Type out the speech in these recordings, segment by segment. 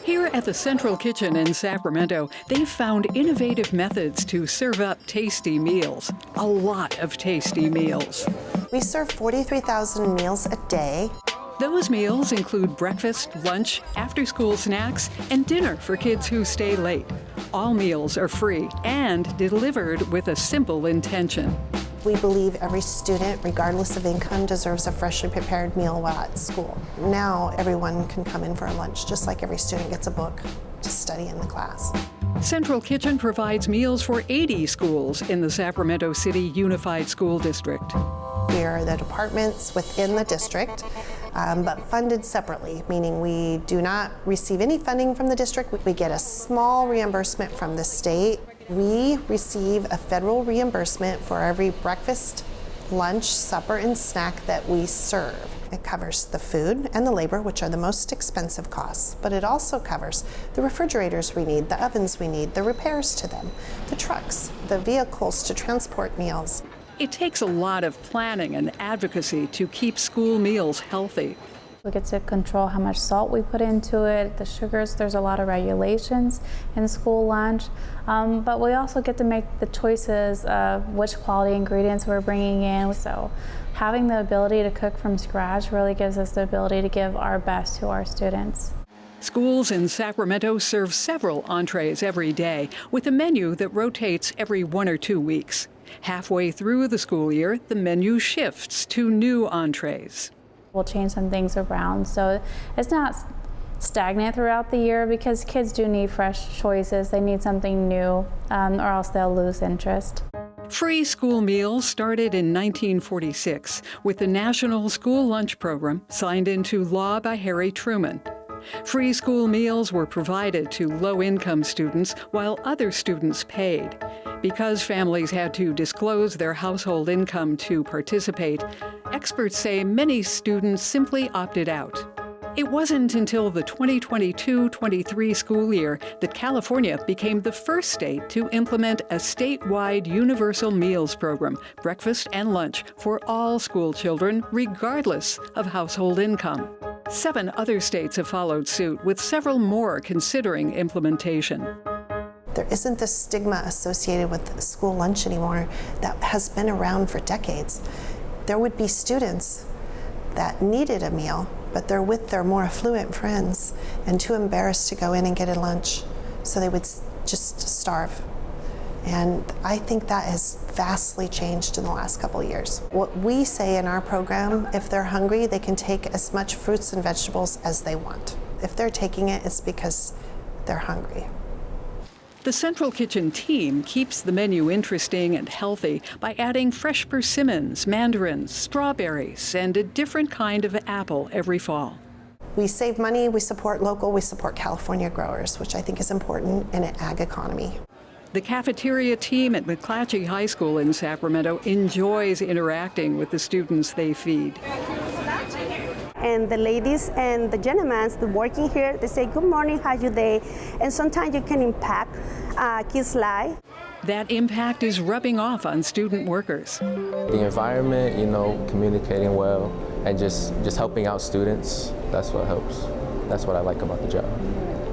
Here at the Central Kitchen in Sacramento, they've found innovative methods to serve up tasty meals. A lot of tasty meals. We serve 43,000 meals a day. Those meals include breakfast, lunch, after-school snacks, and dinner for kids who stay late. All meals are free and delivered with a simple intention. We believe every student, regardless of income, deserves a freshly prepared meal while at school. Now everyone can come in for a lunch, just like every student gets a book to study in the class. Central Kitchen provides meals for 80 schools in the Sacramento City Unified School District. We are the departments within the district, but funded separately, meaning we do not receive any funding from the district. We get a small reimbursement from the state. We receive a federal reimbursement for every breakfast, lunch, supper, and snack that we serve. It covers the food and the labor, which are the most expensive costs, but it also covers the refrigerators we need, the ovens we need, the repairs to them, the trucks, the vehicles to transport meals. It takes a lot of planning and advocacy to keep school meals healthy. We get to control how much salt we put into it, the sugars. There's a lot of regulations in school lunch, but we also get to make the choices of which quality ingredients we're bringing in. So having the ability to cook from scratch really gives us the ability to give our best to our students. Schools in Sacramento serve several entrees every day with a menu that rotates every 1 or 2 weeks. Halfway through the school year, the menu shifts to new entrees. We'll change some things around so it's not stagnant throughout the year, because kids do need fresh choices. They need something new, or else they'll lose interest. Free school meals started in 1946 with the National School Lunch Program signed into law by Harry Truman. Free school meals were provided to low-income students while other students paid. Because families had to disclose their household income to participate, experts say many students simply opted out. It wasn't until the 2022-23 school year that California became the first state to implement a statewide universal meals program, breakfast and lunch, for all school children, regardless of household income. 7 other states have followed suit, with several more considering implementation. There isn't the stigma associated with school lunch anymore that has been around for decades. There would be students that needed a meal, but they're with their more affluent friends and too embarrassed to go in and get a lunch, so they would just starve. And I think that has vastly changed in the last couple of years. What we say in our program, if they're hungry, they can take as much fruits and vegetables as they want. If they're taking it, it's because they're hungry. The Central Kitchen team keeps the menu interesting and healthy by adding fresh persimmons, mandarins, strawberries, and a different kind of apple every fall. We save money, we support local, we support California growers, which I think is important in an ag economy. The cafeteria team at McClatchy High School in Sacramento enjoys interacting with the students they feed. And the ladies and the gentlemen working here, they say, "Good morning, how's your day?" And sometimes you can impact kids' life. That impact is rubbing off on student workers. The environment, communicating well, and just helping out students, that's what helps. That's what I like about the job.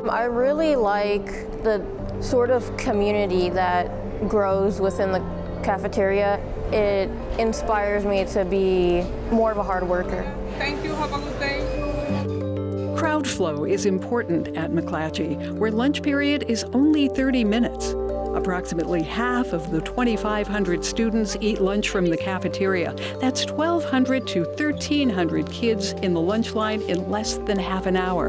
I really like the sort of community that grows within the cafeteria. It inspires me to be more of a hard worker. Thank you, have a good day. Crowd flow is important at McClatchy, where lunch period is only 30 minutes. Approximately half of the 2,500 students eat lunch from the cafeteria. That's 1,200 to 1,300 kids in the lunch line in less than half an hour.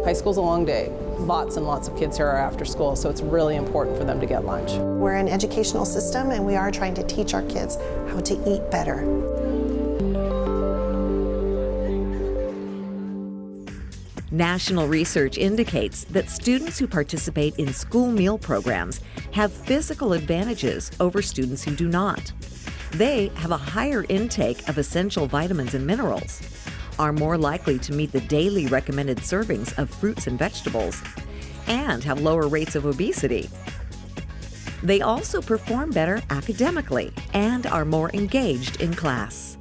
High school's a long day. Lots and lots of kids here are after school, so it's really important for them to get lunch. We're an educational system, and we are trying to teach our kids how to eat better. National research indicates that students who participate in school meal programs have physical advantages over students who do not. They have a higher intake of essential vitamins and minerals, are more likely to meet the daily recommended servings of fruits and vegetables, and have lower rates of obesity. They also perform better academically and are more engaged in class.